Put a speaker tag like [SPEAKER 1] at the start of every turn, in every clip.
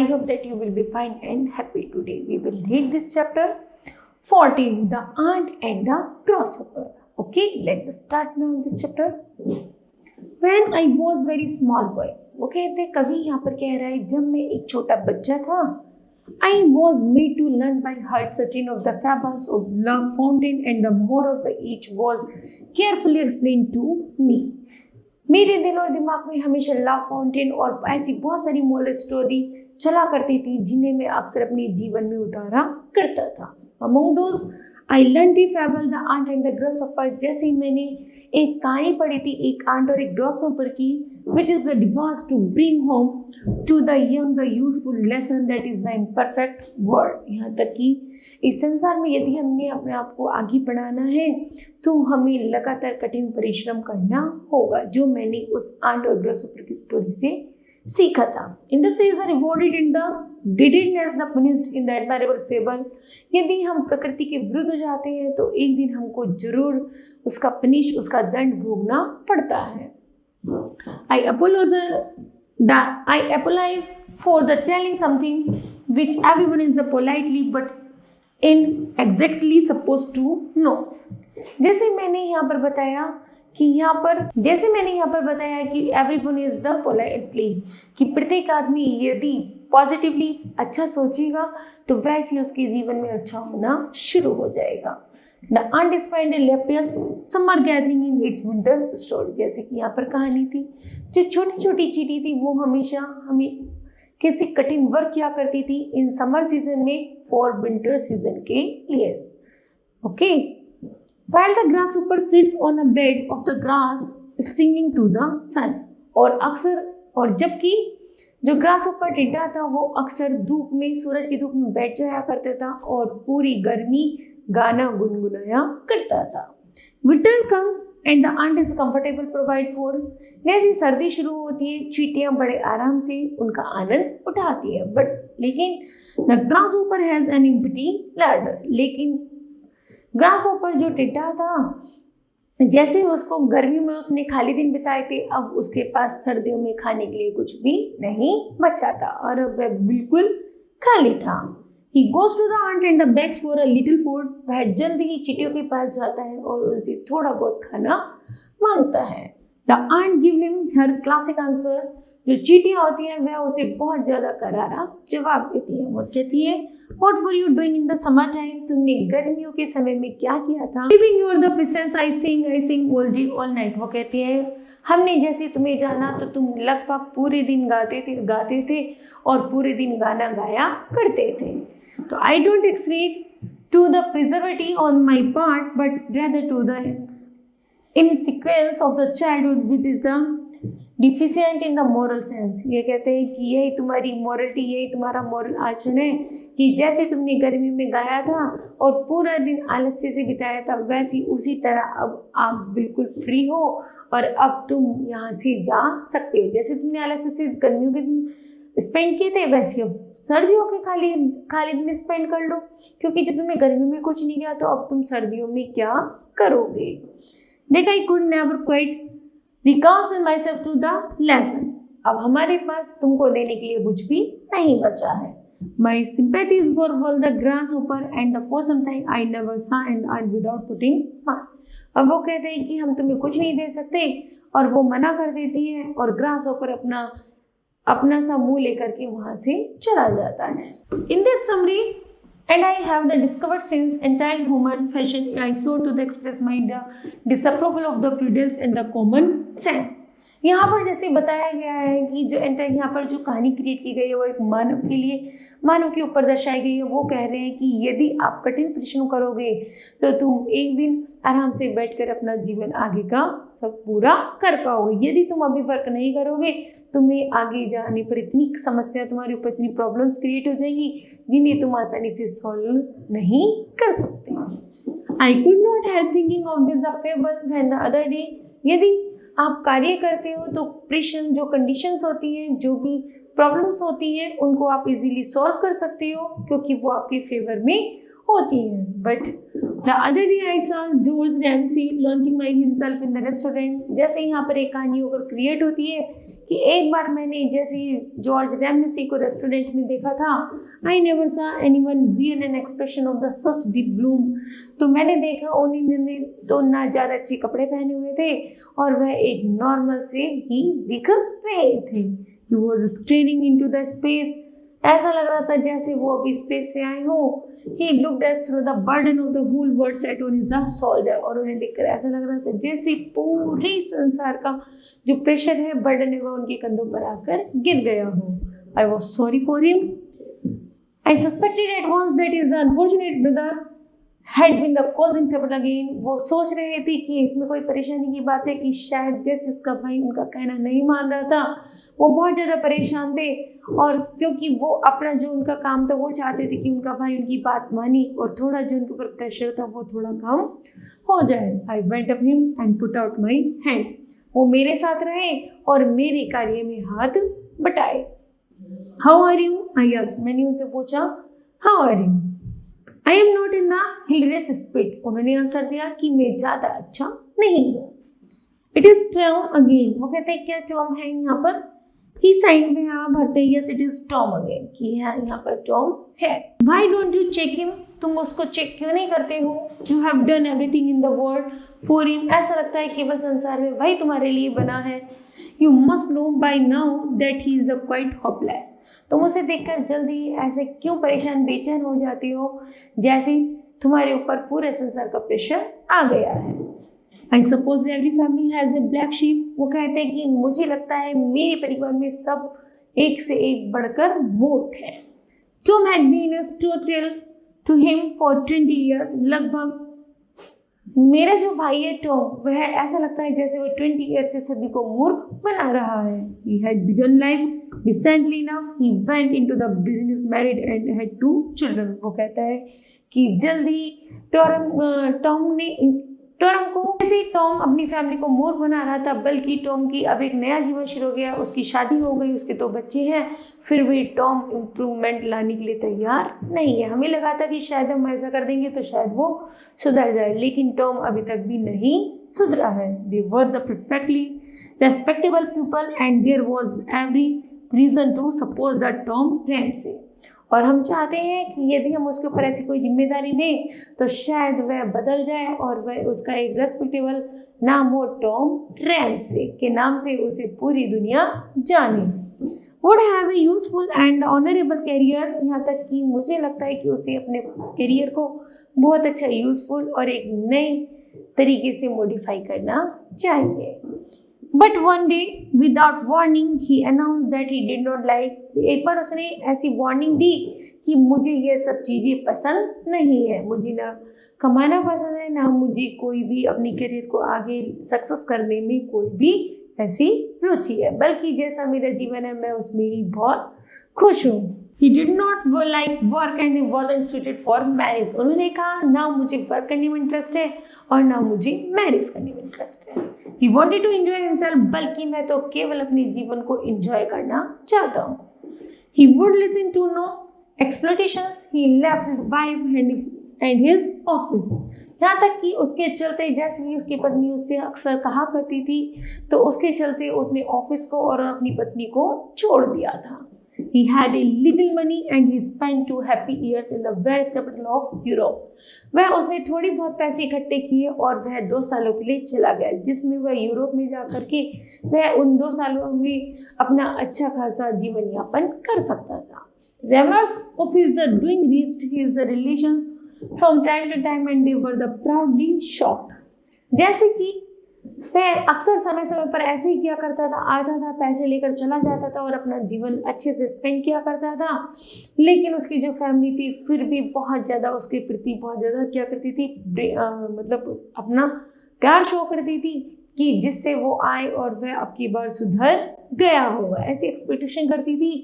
[SPEAKER 1] hope that you will be fine and happy today. We will read this chapter 14, The Ant and the Grasshopper. Okay, let's start now this chapter. When I was very small boy, वो कहते हैं कवि यहाँ पर कह रहा है जब मैं एक छोटा बच्चा था, I was made to learn by heart certain of the fables of love fountain and the moral of the each was carefully explained to me. मेरे दिल और दिमाग में हमेशा लव फाउंटेन और ऐसी बहुत सारी मोरल स्टोरी चला करती थी जिन्हें मैं अक्सर अपने जीवन में उतारा करता था. Among those, I learned the fable The Ant and the Grasshopper. जैसे मैंने एक कहानी पढ़ी थी एक आंट और एक ग्रासहॉपर की, which is the device to bring home to the young the useful lesson that is the imperfect world. यहाँ तक कि इस संसार में यदि हमने अपने आप को आगे बढ़ाना है तो हमें लगातार कठिन परिश्रम करना होगा, जो मैंने उस आंट और ग्रासहॉपर की स्टोरी से सीखा था. Industry is the rewarded in the deadness the punished in the admirable fable. यदि हम प्रकृति के विरुद्ध जाते हैं तो एक दिन हमको जरूर उसका दंड भोगना पड़ता है. I apologize for the telling something which everyone is politely but inexactly supposed to know. जैसे मैंने यहाँ पर बताया कि एवरीवन इज द पोलाइटली, कि प्रत्येक आदमी यदि पॉजिटिवली अच्छा सोचेगा तो वैसे उसके जीवन में अच्छा होना शुरू हो जाएगा. The ant is find a lepious summer gathering in its winter store. जैसे कि यहाँ पर कहानी थी, जो छोटी छोटी चींटी थी वो हमेशा हमें किसी कठिन वर्क किया करती थी इन समर सीजन में फॉर विंटर सीजन के लिए. Okay, while the grasshopper sits on a bed of the grass singing to the sun. और जबकि जो ग्रासहॉपर टिड्डा था वो अक्सर धूप में, सूरज की धूप में बैठ जाया करता था और पूरी गर्मी गाना गुनगुनाया करता था. Winter comes and the ant is comfortable provide for. जैसे सर्दी शुरू होती है चींटियां बड़े आराम से उनका आनंद उठाती है. लेकिन the grasshopper has an empty larder. लेकिन ग्रासहॉपर जो टिड्डा था, जैसे उसको गर्मी में उसने खाली दिन बिताए थे, अब उसके पास सर्दियों में खाने के लिए कुछ भी नहीं बचा था और अब वह बिल्कुल खाली था. He goes to the ant and begs for a little food. वह जल्दी ही चींटियों के पास जाता है और उनसे थोड़ा बहुत खाना मांगता है. The ant give him her classic answer. जो चींटियां होती हैं वह उसे बहुत ज्यादा करारा जवाब देती है. वो कहती है, What were you doing in the summer time? तुमने गर्मियों के समय में क्या किया था? Leaving you the presence, I sing all day all night. वो कहती है हमने जैसे तुम्हें जाना तो तुम लगभग पूरे दिन गाते थे और पूरे दिन गाना गाया करते थे. तो I don't accede to the preservative on my part, but rather to the insequence of the childhood with is the deficient in the moral sense. ये कहते हैं कि यही तुम्हारी मॉरलिटी, यही तुम्हारा मॉरल आचरण है कि जैसे तुमने गर्मी में गाया था और पूरा दिन आलस्य से बिताया था, वैसी उसी तरह अब आप बिल्कुल फ्री हो और अब तुम यहाँ से जा सकते हो. जैसे तुमने आलस्य से गर्मियों के दिन स्पेंड किए थे वैसे अब सर्दियों के खाली दिन स्पेंड कर लो, क्योंकि जब तुम्हें गर्मी में कुछ नहीं किया तो अब तुम सर्दियों में क्या करोगे. That I could never quite reconcile myself to the lesson. अब हमारे पास तुमको देने के लिए कुछ भी नहीं बचा है. My sympathies were for the grasshopper and for some time I never saw an ant without putting mark. अब वो कहते हैं कि हम तुम्हें कुछ नहीं दे सकते और वो मना कर देती है और ग्रासहॉपर अपना सा मुंह लेकर के वहां से चला जाता है. In this summary, and I have the discovered since entire human fashion, I so to the express my disapproval of the prudence and the common sense. यहाँ पर जैसे बताया गया है कि जो यहाँ पर जो कहानी क्रिएट की गई है वो एक मानव के ऊपर दर्शाई गई है. वो कह रहे हैं कि यदि आप कठिन परिश्रम करोगे तो तुम एक दिन आराम से बैठकर अपना जीवन आगे का सब पूरा कर पाओगे. यदि तुम अभी वर्क नहीं करोगे तुम्हें आगे जाने पर इतनी समस्या, तुम्हारे ऊपर इतनी प्रॉब्लम्स क्रिएट हो जाएंगी जिन्हें तुम आसानी से सॉल्व नहीं कर सकते. I could not help thinking of this the fable when the other day. यदि आप कार्य करते हो तो प्रेशर, जो कंडीशंस होती हैं, जो भी प्रॉब्लम्स होती हैं, उनको आप इजीली सॉल्व कर सकते हो क्योंकि वो आपके फेवर में होती है। But the other day I saw George Ramsay launching my himself in the restaurant. जैसे यहाँ पर एक कहानी होकर क्रिएट होती है कि एक बार मैंने जैसे जॉर्ज रैमसी को रेस्टोरेंट में देखा था, आई नेवर सा anyone wear an expression of the such deep Bloom. तो मैंने देखा उन्होंने तो ना ज़्यादा अच्छे कपड़े पहने हुए थे और वह एक नॉर्मल से ही दिख रहे थे। He was staring into the space। ऐसा लग रहा था जैसे वो अभी स्पेस से आए हो। He looked as through the burden of the whole world set on his shoulders। और उन्हें देखकर ऐसा लग रहा था जैसे पूरे संसार का जो प्रेशर है, बर्डन है, वो उनके कंधों पर आकर गिर गया हो। I was sorry for him। I suspected at once that his unfortunate brother had been the cause in trouble again। वो सोच रहे थे कि इसमें कोई परेशानी की बात है कि शायद जिसका भाई उनका कहना नहीं मान रहा था वो बहुत ज़्यादा परेशान थे, और क्योंकि वो अपना जो उनका काम था वो चाहते थे कि उनका भाई उनकी बात मानी और थोड़ा जो उनके ऊपर प्रेशर था वो थोड़ा कम हो जाए। I went up him and put out my hand. वो मेरे साथ रहे और मेरे कार्य में हाथ बटाए। How are you I asked. मैंने उनसे पूछा how are you. I am not in the hilarious spirit. उन्होंने आंसर दिया कि मैं ज़्यादा अच्छा नहीं हूँ। It is Tom again. वो कहते हैं क्या टॉम है यहाँ पर। ही साइन में यहाँ भरते हैं yes it is Tom again, कि यहाँ पर टॉम है। Why don't you check him. तुम उसको चेक क्यों नहीं करते हो। You have done everything in the world for him. ऐसा लगता है केवल संसार में वही तुम्हारे लिए बना है। You must know by now that he is quite hopeless. तुम उसे देखकर जल्दी ऐसे क्यों परेशान बेचैन हो जाती हो जैसे तुम्हारे ऊपर पूरे संसार का प्रेशर आ गया है। I suppose every family has a black sheep. वो कहते हैं कि मुझे लगता है मेरे परिवार में सब एक से एक बढ़कर मूर्ख है। Tom had been a tutor to him for 20 years। लगभग मेरा जो भाई है टॉम, वह ऐसा लगता है जैसे वह 20 ईयर से सभी को मूर्ख बना रहा है। He had begun life decently enough। He went into the business, married and had 2 children। वो कहता है कि जल्दी टॉम अपनी फैमिली को मूर्ख बना रहा था, बल्कि टॉम की अब एक नया जीवन शुरू हो गया। उसकी शादी हो गई, उसके 2 बच्चे हैं, फिर भी टॉम इम्प्रूवमेंट लाने के लिए तैयार नहीं है। हमें लगा था कि शायद हम ऐसा कर देंगे तो शायद वो सुधर जाए, लेकिन टॉम अभी तक भी नहीं सुधरा है। They were the perfectly respectable people and there was every reason to support the Tom Ramsay. और हम चाहते हैं कि यदि हम उसके ऊपर ऐसी कोई जिम्मेदारी दें तो शायद वह बदल जाए और वह उसका एक रेस्पेक्टेबल नाम हो, टॉम रैमसे के नाम से उसे पूरी दुनिया जाने। Would have a useful and honourable career. यहाँ तक कि मुझे लगता है कि उसे अपने करियर को बहुत अच्छा यूजफुल और एक नए तरीके से मॉडिफाई करना चाहिए। But one day without warning he announce that he did not like. एक बार उसने ऐसी वार्निंग दी कि मुझे ये सब चीज़ें पसंद नहीं है, मुझे ना कमाना पसंद है, ना मुझे कोई भी अपनी करियर को आगे सक्सेस करने में कोई भी ऐसी रुचि है, बल्कि जैसा मेरा जीवन है मैं उसमें ही बहुत खुश हूँ। He did not like work and he wasn't suited for marriage। उन्होंने कहा ना मुझे वर्क करने में इंटरेस्ट है और ना मुझे मैरिज करने में इंटरेस्ट है। He wanted to enjoy himself। बल्कि मैं तो केवल अपने जीवन को एंजॉय करना चाहता हूँ। He would listen to no exploitations। He left his wife and his office। यहाँ तक कि उसके चलते, जैसे कि उसकी पत्नी उससे अक्सर कहा करती थी, तो उसके चलते उसने ऑफिस को और अपनी पत्नी को छोड़ दिया था। He had a little money and he spent 2 happy years in the various capital of Europe। उसने थोड़ी बहुत पैसे इकट्ठे किए और वह 2 सालों के लिए चला गया, जिसमें वह यूरोप में जाकर के वह उन 2 सालों में अपना अच्छा खासा जीवन यापन कर सकता था। Rumors of his doing reached his relations from time to time and they were the proudly shocked। जैसे कि वह अक्सर समय समय पर ऐसे ही किया करता था, आता था, पैसे लेकर चला जाता था और अपना जीवन अच्छे से स्पेंड किया करता था, लेकिन उसकी जो फैमिली थी फिर भी बहुत ज़्यादा उसके प्रति बहुत ज़्यादा क्या करती थी, मतलब अपना प्यार शो करती थी कि जिससे वो आए और वह अब की बार सुधर गया होगा। ऐसी एक्सपेक्टेशन करती थी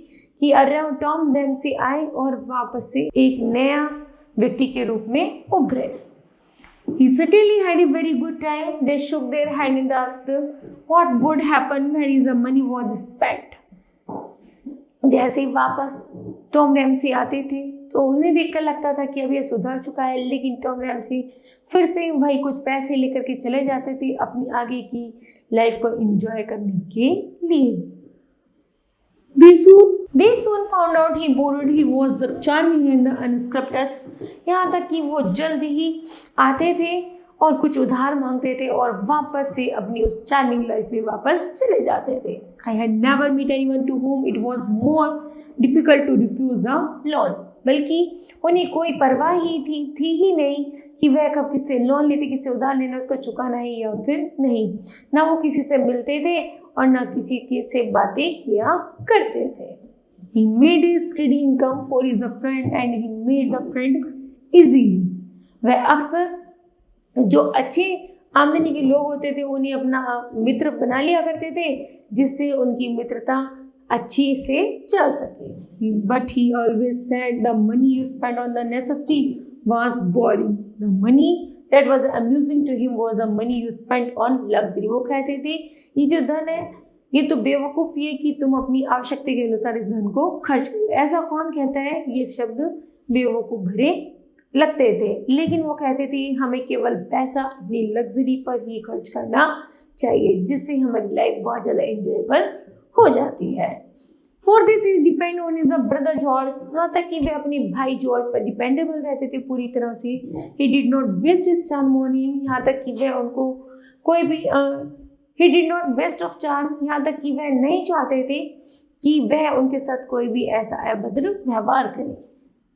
[SPEAKER 1] कि अराउंड टॉम रैमसे आए और वापस से एक नया व्यक्ति के रूप में उभरे। He certainly had a very good time। They shook their hand and asked what would happen when the money was spent। जैसे ही वापस टॉम रैम्सी आते थे तो उन्हें देखकर लगता था कि अब ये सुधर चुका है, लेकिन टॉम रैम्सी फिर से भाई कुछ पैसे लेकर के चले जाते थे अपनी आगे की लाइफ को एंजॉय करने के लिए। They soon found out he borrowed he was the charming and the unscrupulous। यहाँ तक कि वो जल्द ही आते थे और कुछ उधार मांगते थे और वापस से अपनी उस चार्मिंग लाइफ में वापस चले जाते थे। I had never met anyone to whom it was more difficult to refuse a loan। बल्कि उन्हें कोई परवाह ही थी ही नहीं कि वह कब किससे लोन लेते, किससे उधार लेना, उसको चुकाना है या फिर नहीं। ना वो किसी से मिलते थे और ना किसी के से बातें किया करते थे। He made a steady income for his friend and he made the friend easily। वह अक्सर जो अच्छे आमदनी के लोग होते थे उन्हें अपना मित्र बना लिया करते थे, जिससे उनकी मित्रता अच्छी से चल सके। But he always said the money you spent on the necessity was boring। The money that was amusing to him was the money you spent on luxury। वो कहते थे ये जो धन है ये तो बेवकूफ़ी है कि तुम अपनी आवश्यकता के अनुसार इस धन को खर्च करो। ऐसा कौन कहता है? ये शब्द बेवकूफ़ भरे लगते थे, लेकिन वो कहते थे हमें केवल पैसा अपनी लग्जरी पर ही खर्च करना चाहिए, जिससे हमारी लाइफ बहुत ज़्यादा एंजॉयबल हो जाती है। For this is depend on is brother George. यहाँ तक कि वे अपने भाई जॉर्ज पर डिपेंडेबल रहते थे पूरी तरह से। He did not waste his charm on him. यहाँ तक कि वह उनको कोई भी he did not waste of charm. यहाँ तक कि वह नहीं चाहते थे कि वह उनके साथ कोई भी ऐसा अभद्र व्यवहार करे।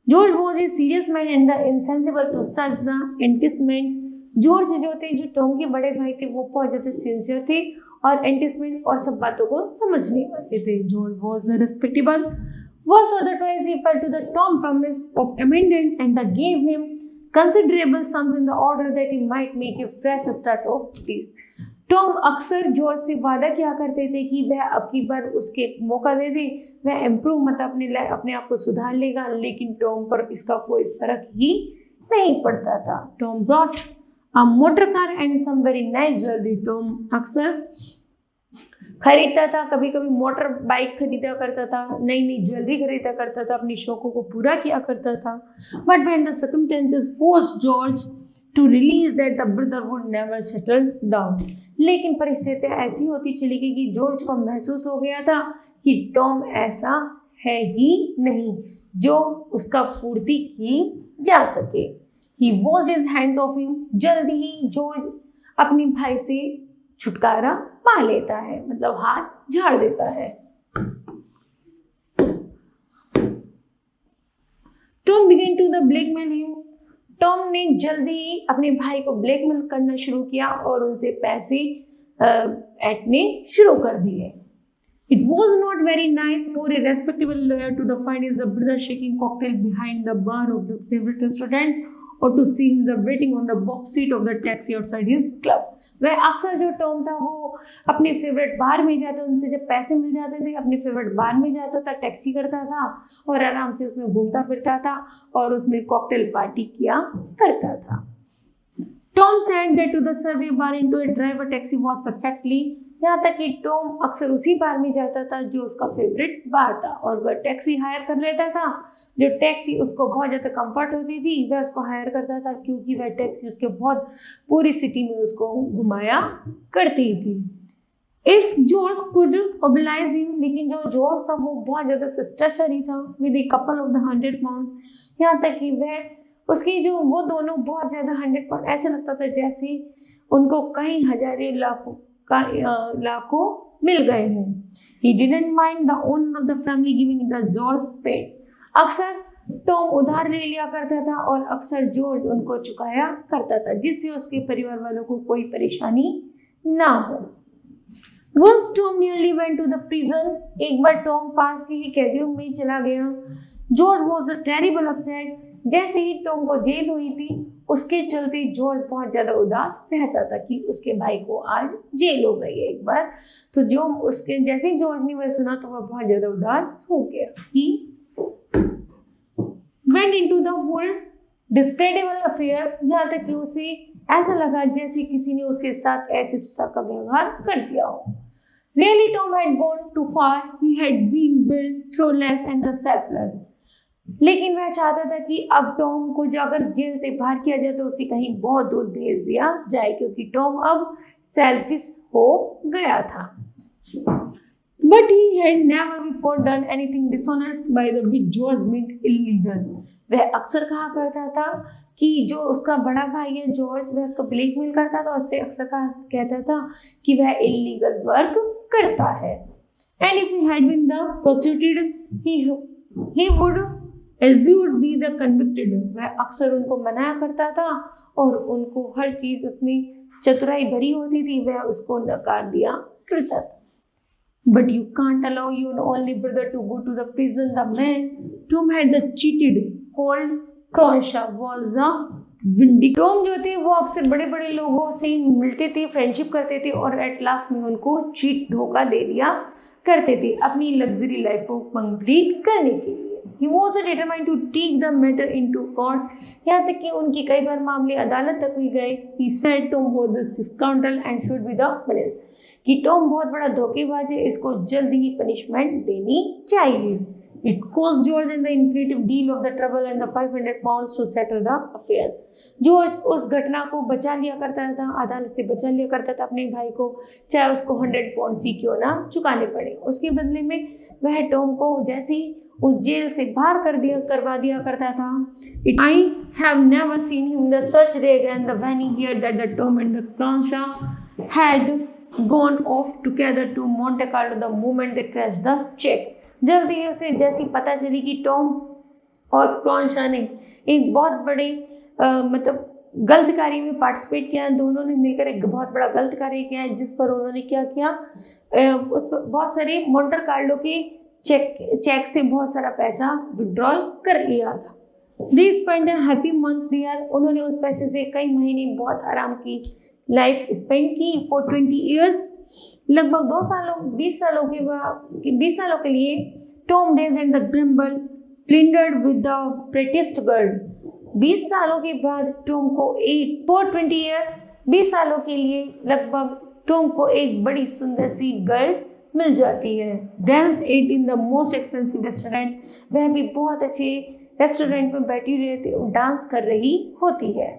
[SPEAKER 1] George was a serious man and the insensible to such the enticements. George जो थे, जो टॉम के बड़े भाई थे, वो बहुत ज़्यादा सिंसियर थे और एंटिसमेंट और सब बातों को समझने वाले थे। George was the respectable once or twice he fell to the Tom promise of amendment and gave him considerable sums in the order that he might make a fresh start of peace। Tom अक्सर George से वादा किया करते थे कि वह अब की बार उसके मौका दे दे, वह इम्प्रूव मतलब अपने आप को सुधार लेगा, लेकिन टॉम पर इसका कोई फर्क ही नहीं पड़ता था। Tom brought a motor car and some very nice jewellery. Tom अक्सर खरीदता था, कभी कभी मोटर बाइक खरीदा करता था, नई नई ज्वेलरी खरीदा करता था, अपनी शौकों को पूरा किया करता था। But when the circumstances forced George to release that the brother would never settle down. लेकिन परिस्थितियां ऐसी होती चली गई कि जॉर्ज को महसूस हो गया था कि टॉम ऐसा है ही नहीं जो उसका पूर्ति की जा सके। He washed his hands of him. जल्दी ही जॉर्ज अपने भाई से छुटकारा पा लेता है, मतलब हाथ झाड़ देता है। Tom began to the blackmail him. Tom ने जल्दी ही अपने भाई को ब्लैकमेल करना शुरू किया और उनसे पैसे ऐंठने शुरू कर दिए। It was not very nice for a respectable lawyer to find his brother shaking cocktail behind the bar of the favorite restaurant or to see him waiting on the box seat of the taxi outside his club। वह अक्सर जो Tom था वो अपने favourite बार में जाता, उनसे जब पैसे मिल जाते थे अपने फेवरेट बार में जाता था, टैक्सी करता था और आराम से उसमें घूमता फिरता था और उसमें कॉकटेल पार्टी किया करता था। Tom said that to the survey bar into a driver taxi was perfectly. यहाँ तक कि टॉम अक्सर उसी बार में जाता था जो उसका फेवरेट बार था और वह टैक्सी हायर कर लेता था। जो टैक्सी उसको बहुत ज़्यादा कंफर्ट होती थी वह उसको हायर करता था, क्योंकि वह टैक्सी उसके बहुत पूरी सिटी में उसको घुमाया करती थी। If George could obliged him, लेकिन जो जॉर्ज था वो बहुत ज़्यादा शिष्टाचारी था with a couple of the 100 pounds. यहाँ तक कि वह उसकी जो वो दोनों बहुत ज़्यादा 100 पाउंड, ऐसे लगता था जैसे उनको कई हजारों लाखों मिल गए हों। He didn't mind the owner of the family giving the George paid। अक्सर टॉम उधार ले लिया करता था और अक्सर जॉर्ज उनको चुकाया करता था, जिससे उसके परिवार वालों को कोई परेशानी ना हो। Once Tom nearly went to the prison। एक बार टॉम पास के ही कैदियों में चला गया। George was a terrible upset। जैसे ही टॉम को जेल हुई थी उसके चलते जॉर्ज बहुत ज्यादा उदास रहता था कि उसके भाई को आज जेल हो गई है एक बार। तो जो उसके जैसे ही जॉर्ज ने वह सुना तो वह बहुत ज्यादा उदास हो गया। He went into the whole discreditable affairs। यहाँ तक कि उसे ऐसा लगा जैसे किसी ने उसके साथ ऐसे तरह का व्यवहार कर दिया हो। Really, Tom had gone too far. He had been built throughless and the selfless. लेकिन वह चाहता था कि अब टॉम को जाकर जेल से बाहर किया जाए तो उसे कहीं बहुत दूर भेज दिया जाए क्योंकि टॉम अब सेल्फिश हो गया था. But he had never before done anything dishonest by the which George meant illegal. वह अक्सर कहा करता था कि जो उसका बड़ा भाई है जॉर्ज वह उसको ब्लैकमेल करता था. उससे अक्सर कहता था कि वह इलीगल वर्क करता है. And if he had been the prosecuted, he would assumed be the convicted. वह अक्सर उनको मनाया करता था और उनको हर चीज उसमें चतुराई भरी होती थी वह उसको नकार दिया करता था. But you can't allow your only brother to go to the prison. The man Tom had the cheated called Cronshaw was a vindicator. Tom जो थे वो अक्सर बड़े बड़े लोगों से मिलते थे, फ्रेंडशिप करते थे और एट लास्ट में उनको चीट धोखा दे दिया करते थे अपनी लग्जरी लाइफ को कंप्लीट करने के लिए. He was determined to take the matter into court. यहाँ तक कि उनकी कई बार मामले अदालत तक भी गए. He said Tom was the scoundrel and should be the punished. कि टॉम बहुत बड़ा धोखेबाज है, इसको जल्द ही पनिशमेंट देनी चाहिए. It cost George and the infinitive deal of the trouble and the 500 pounds to settle the affairs. George उस घटना को बचा लिया करता था, अदालत से बचा लिया करता था अपने भाई को, चाहे उसको 100 पाउंड ही क्यों ना चुकाने पड़े. उसके बदले में वह टॉम को जैसे ही उस जेल से बाहर करवा दिया करता था. I have never seen him the such day again the when he heard that the Tom and the Cronshaw had gone off together to Monte Carlo the moment they crashed the check. जल्दी ही उसे जैसी पता चली कि Tom और क्रॉनशा ने एक बहुत बड़े मतलब गलत कार्य में पार्टिसिपेट किया. दोनों ने मिलकर एक बहुत बड़ा गलत कार्य किया है जिस पर उन्होंने क्या किया, उस पर बहुत सारे मोंटे कार्लो के चेक से बहुत सारा पैसा विड्रॉल कर लिया था. They spent a happy month there. उन्होंने उस पैसे से कई महीने बहुत आराम की लाइफ स्पेंड की. For 20 years, लगभग 20 सालों के लिए Tom days and the gamble philandered with the prettiest girl. 20 सालों के बाद टॉम को एक 420 years 20 सालों के लिए लगभग टॉम को एक बड़ी सुंदर सी गर्ल मिल जाती है. Danced ate in the most expensive restaurant. वह भी बहुत अच्छे रेस्टोरेंट में बैठी रहती डांस कर रही होती है.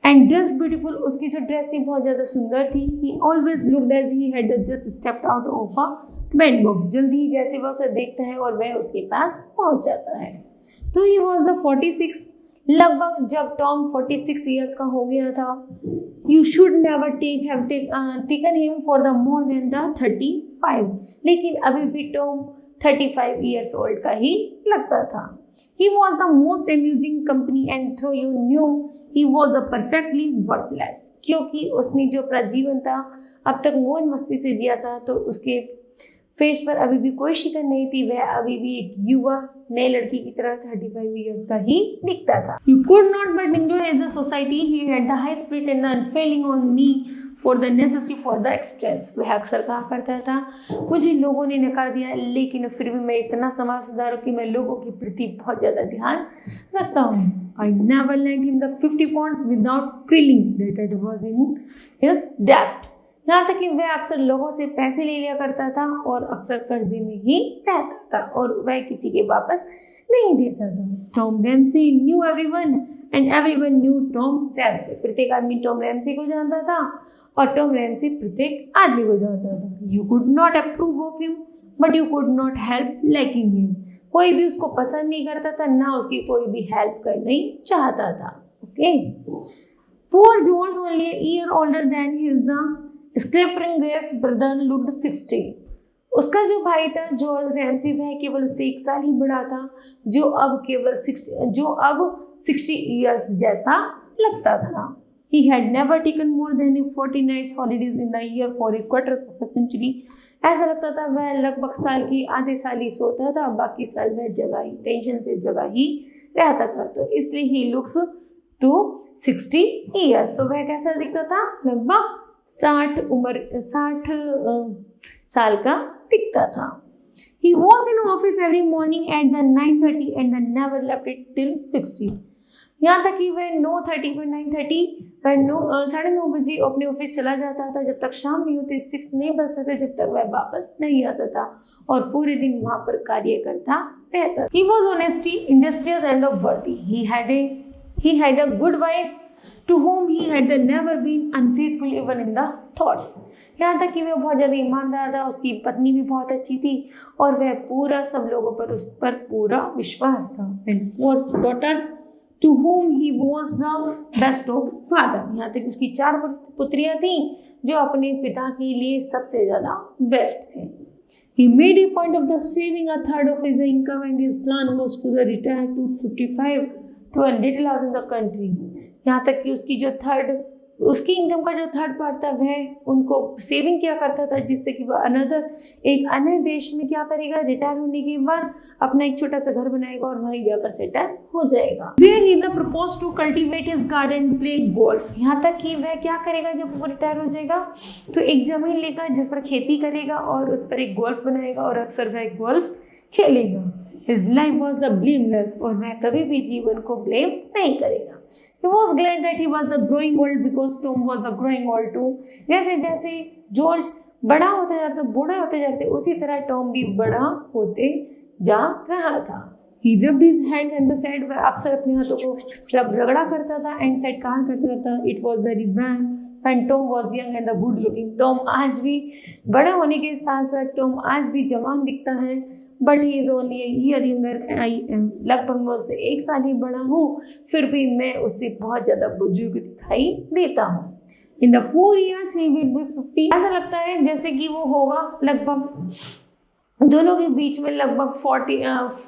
[SPEAKER 1] And dressed beautiful, उसकी जो ड्रेस थी बहुत ज्यादा सुंदर थी. He always looked as he had just stepped out of a bedbox. जल्दी ही जैसे वह उसे देखता है और वह उसके पास पहुंच जाता है. तो he was the 46. लगभग जब टॉम 46 years का हो गया था. You should never have taken him for the more than the 35. लेकिन अभी भी टॉम 35 years old का ही लगता था. He was the most amusing company and though you knew he was a perfectly worthless. क्योंकि उसने जो अपना जीवन था अब तक मौज मस्ती से जिया था तो उसके फेस पर अभी भी कोई शिकन नहीं थी. वह अभी भी एक युवा नई लड़की की तरह 35 years का ही दिखता था. You could not but enjoy as a society. He had the high spirit and the unfailing on me for the necessity for the expense. वह अक्सर कहा करता था मुझे लोगों ने नकार दिया लेकिन फिर भी मैं इतना समाज सुधार कि मैं लोगों के प्रति बहुत ज्यादा ध्यान रखता हूँ. I never lent him the 50 pounds without feeling that it was in his debt. यहाँ तक कि वह अक्सर लोगों से पैसे ले लिया करता था और अक्सर कर्जे में ही रहता था और वह किसी के वापस नहीं देता था. Tom Ramsay knew everyone and everyone knew Tom Ramsey. प्रत्येक आदमी टॉम रैमसी को जानता था और टॉम रैमसी प्रत्येक आदमी को जानता था. You could not approve of him but you could not help liking him. कोई भी उसको पसंद नहीं करता था ना उसकी कोई भी हेल्प करनी चाहता था. Okay. Poor George, only a year older than his scraping grace brother looked 60. उसका जो भाई था जॉर्ज रैमसी वह केवल उससे 1 साल ही बड़ा था जो अब 60 years जैसा लगता था. He had never taken more than 40 nights holidays in the year for a quarter of a century. ऐसा लगता था वह लगभग साल की आधे साल ही सोता था बाकी साल वह टेंशन से जगह ही रहता था. तो इसलिए he looks to 60 years. तो वह कैसा दिखता था, लगभग 60 साल का दिखता था. He was in office every morning at the 9:30 and then never left it till 60. यहाँ तक कि वह 9:30 पर 9:30 वह 9:30 अपने ऑफिस चला जाता था जब तक शाम नहीं होती, 6 नहीं बजते थे जब तक वह वापस नहीं आता था, और पूरे दिन वहां पर कार्य करता रहता। He was honesty, industrious and worthy. He had a good wife to whom he had never been unfaithful even in the thought. यहाँ तक कि वह बहुत ज्यादा ईमानदार था, उसकी पत्नी भी बहुत अच्छी थी और वह पूरा सब लोगों पर उस पर पूरा विश्वास था। And 4 daughters to whom he was the best of father. यहाँ तक उसकी 4 पुत्रियां थीं जो अपने पिता के लिए सबसे ज्यादा बेस्ट थे। He made a point of the saving a third of his income and his plan was to retire to 55 to a little house in the country. यहाँ तक कि उसकी इनकम का जो थर्ड पार्ट था वह उनको सेविंग क्या करता था, जिससे कि वह एक अन्य देश में क्या करेगा, रिटायर होने के बाद अपना एक छोटा सा घर बनाएगा और वहीं जाकर सेटल हो जाएगा। Where he proposed to cultivate his garden and play golf. यहाँ तक कि वह क्या करेगा जब वो रिटायर हो जाएगा, तो एक जमीन लेगा जिस पर खेती करेगा और उस पर एक गोल्फ बनाएगा और अक्सर वह गोल्फ खेलेगा। His life was blameless, और वह कभी भी जीवन को ब्लेम नहीं करेगा। He was glad that he was growing old because Tom was growing old too. जैसे जैसे जॉर्ज बड़ा होता जाता, बूढ़ा होते जाते, उसी तरह टॉम भी बड़ा होते जा रहा था। He rubbed his hands and said, वह अक्सर अपने हाथों को रगड़ा करता था and said कहा करता था, it was very bad when Tom was young and good looking. Tom आज भी बड़ा होने के साथ साथ टॉम आज भी जवान दिखता है, but he is only a year younger and I am. लगभग मैं उससे 1 साल ही बड़ा हूँ, फिर भी मैं उससे बहुत ज्यादा बुजुर्ग दिखाई देता हूँ। In the 4 years he will be 50. ऐसा लगता है जैसे कि वो होगा लगभग दोनों के बीच में लगभग 40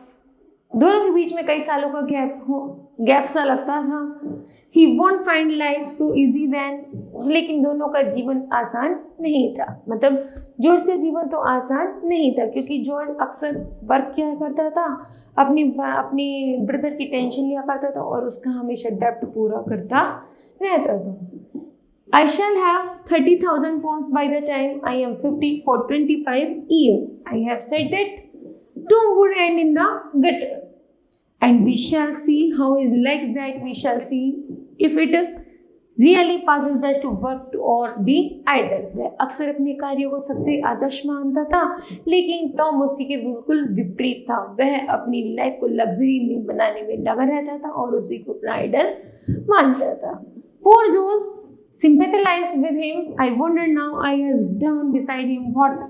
[SPEAKER 1] दोनों के बीच में कई सालों का गैप सा लगता था। He won't find life so easy then. लेकिन दोनों का जीवन आसान नहीं था, मतलब जॉर्ज का जीवन तो आसान नहीं था क्योंकि जॉर्ज अक्सर वर्क क्या करता था, अपनी ब्रदर की टेंशन लिया करता था और उसका हमेशा डेब्ट पूरा करता रहता था। I shall have 30,000 pounds by the time I am 50 for 25 years. I have said that Tom would end in the gutter. And we shall see how he likes that. We shall see if it really passes best to work or be idle. वह अक्सर अपने कार्यों को सबसे आदर्श मानता था, लेकिन Tom उसी के बिल्कुल विपरीत था। वह अपनी लाइफ को लग्जरी में बनाने में लगा रहता था और उसी को अपना आइडल मानता था। Poor George sympathized with him. I wonder now I has done beside him what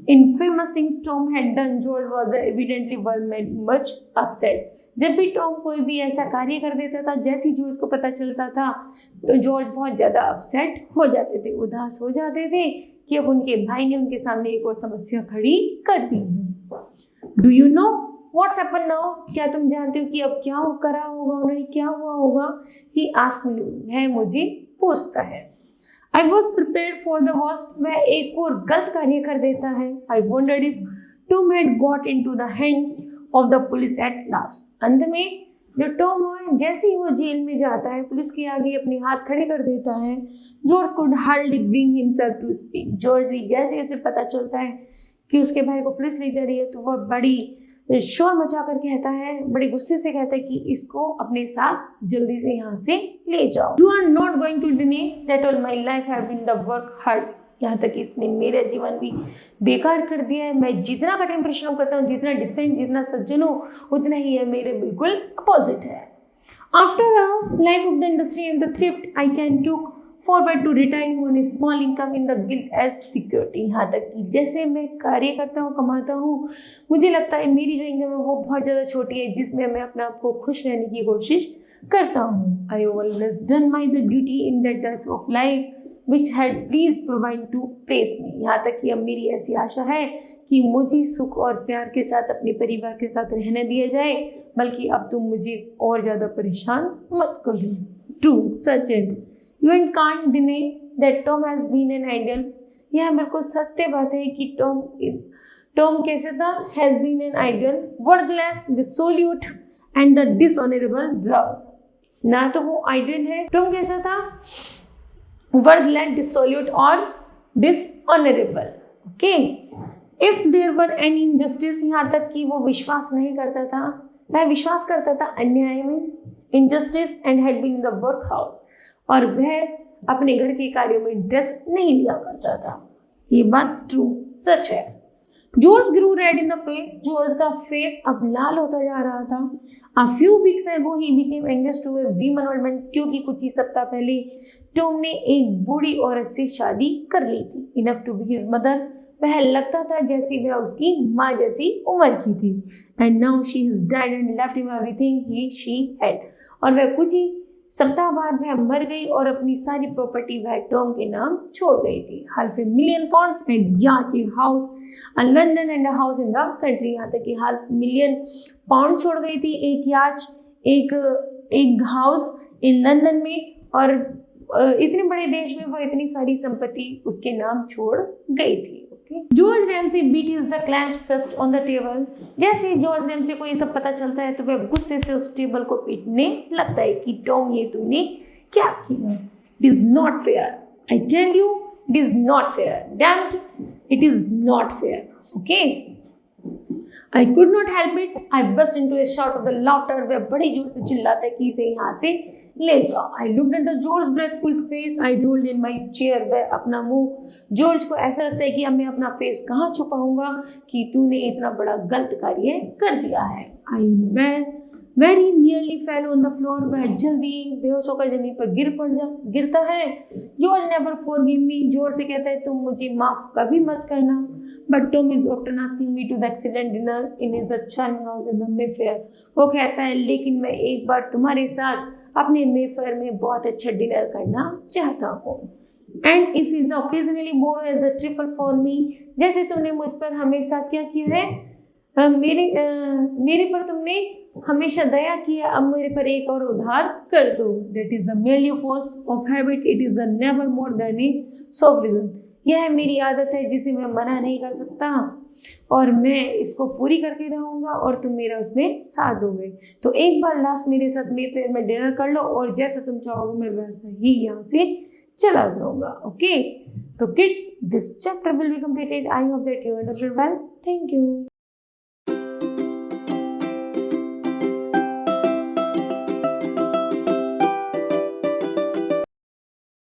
[SPEAKER 1] infamous things Tom had done. George was evidently very much upset. जब भी टॉम कोई भी ऐसा कार्य कर देता था, जैसे जॉर्ज को पता चलता था तो जॉर्ज बहुत ज्यादा अपसेट हो जाते थे, उदास हो जाते थे कि अब उनके भाई ने उनके सामने एक और समस्या खड़ी कर दी है। Do you know what's happen now? क्या तुम जानते हो कि अब क्या करा होगा उन्होंने, क्या हुआ होगा? ही आस्क्ड मी, है मुझे पूछता है। I was prepared for the worst, वह एक और गलत कार्य कर देता है। आई wandered if Tom had got into the hands of the police at last. अंत में जो टॉम है जैसे ही वो जेल में जाता है, पुलिस के आगे अपने हाथ खड़े कर देता है। George could hardly bring himself to speak. George जैसे उसे पता चलता है कि उसके भाई को पुलिस ले जा रही है तो वह बड़ी शोर मचाकर कहता है, बड़े गुस्से से कहता है कि इसको अपने साथ जल्दी से यहाँ से ले जाओ। You are not going to deny that all my life have been the work hard. यहाँ तक इसने मेरा जीवन भी बेकार कर दिया है। मैं जितना कठिन परिश्रम करता हूँ, जितना डिसेंट, जितना सज्जन हो, उतना ही है मेरे बिल्कुल अपोजिट है। After life of the industry and the thrift I can took forward to retiring on small income in the gilt edge security. यहाँ तक कि जैसे मैं कार्य करता हूँ, कमाता हूँ, मुझे लगता है मेरी जो इनकम है वो बहुत ज़्यादा छोटी है जिसमें मैं अपने आप को खुश रहने की कोशिश करता हूँ। I always done my the duty in that dust of life which had please provide to place me. यहाँ तक कि अब मेरी ऐसी आशा है कि मुझे सुख और प्यार के साथ अपने परिवार के साथ रहने दिया जाए, बल्कि अब तुम मुझे और ज़्यादा परेशान मत करो। True such it you and can't deny that Tom has been an idle. यह बिल्कुल सत्य बात है कि टॉम कैसे था, has been an idle, worthless, dissolute and the dishonourable love. ना तो वो आइडल है, टॉम कैसा था, वर्थलेस, डिसोल्यूट और dishonourable. Okay, if there were any injustice, यहाँ तक कि वो विश्वास नहीं करता था, वह विश्वास करता था अन्याय में, injustice and had been in the workhouse, और वह अपने घर के कार्यों में इंटरेस्ट नहीं लिया करता था। ये बात ट्रू सच है। George grew red in the face, George का फेस अब लाल होता जा रहा था। A few weeks ago he became engaged to a woman or man, क्योंकि कुछ ही सप्ताह पहले टॉम ने एक बूढ़ी औरत से शादी कर ली थी। Enough to be his mother, वह लगता था जैसे वह उसकी माँ जैसी उम्र की थी। And now she has died and left him everything she had, और वह कुछ ही सप्ताह बाद वह मर गई और अपनी सारी प्रॉपर्टी वह टॉम के नाम छोड़ गई थी। £500,000 एंड याच, house in London and house in the country, यहाँ तक कि £500,000 छोड़ गई थी, एक याच, एक हाउस इन लंदन में, और इतने बड़े देश में वो इतनी सारी संपत्ति उसके नाम छोड़ गई थी। George Ramsay beat is the clenched fist on the table. जैसे जॉर्ज रैमसी को ये सब पता चलता है तो वह गुस्से से उस टेबल को पीटने लगता है कि टॉम, ये तूने क्या किया? It is not fair, I tell you, it is not fair, damned, it is not fair. Okay, I could not help it. I burst into a shout of the laughter. वह बड़े जोर से चिल्लाता है कि इसे यहाँ से ले जाओ। I looked at the George's breathful face. I rolled in my chair. वह अपना मुंह, जॉर्ज को ऐसा लगता है कि अब मैं अपना फेस कहाँ छुपाऊंगा कि तूने इतना बड़ा गलत कार्य कर दिया है। I very nearly fell on the floor. वह जल्दी बेहोश होकर जमीन पर गिरता है। George never forgive me. George से कहता है तुम मुझे माफ कभी मत करना। But Tom is often asking me to the excellent dinner in his charming house in the Mayfair. वो कहता है लेकिन मैं एक बार तुम्हारे साथ अपने मेफेयर में बहुत अच्छा डिनर करना चाहता हूँ। And if he is occasionally more as a trifle for me, जैसे तुमने मुझ पर हमेशा क्या किया है, मेरे पर तुमने हमेशा दया किया, अब मेरे पर एक और उधार कर दो। That is the merely force of habit. It is the never more than a sovereign. यह मेरी आदत है जिसे मैं मना नहीं कर सकता, और मैं इसको पूरी करके रहूंगा और तुम मेरा उसमें साथ दोगे। तो एक बार लास्ट मेरे साथ मेफेयर में डिनर कर लो और जैसा तुम चाहोगे मैं वैसा ही यहाँ से चला जाऊंगा। ओके, तो kids, this chapter will be completed. I hope that you understood well. Thank you.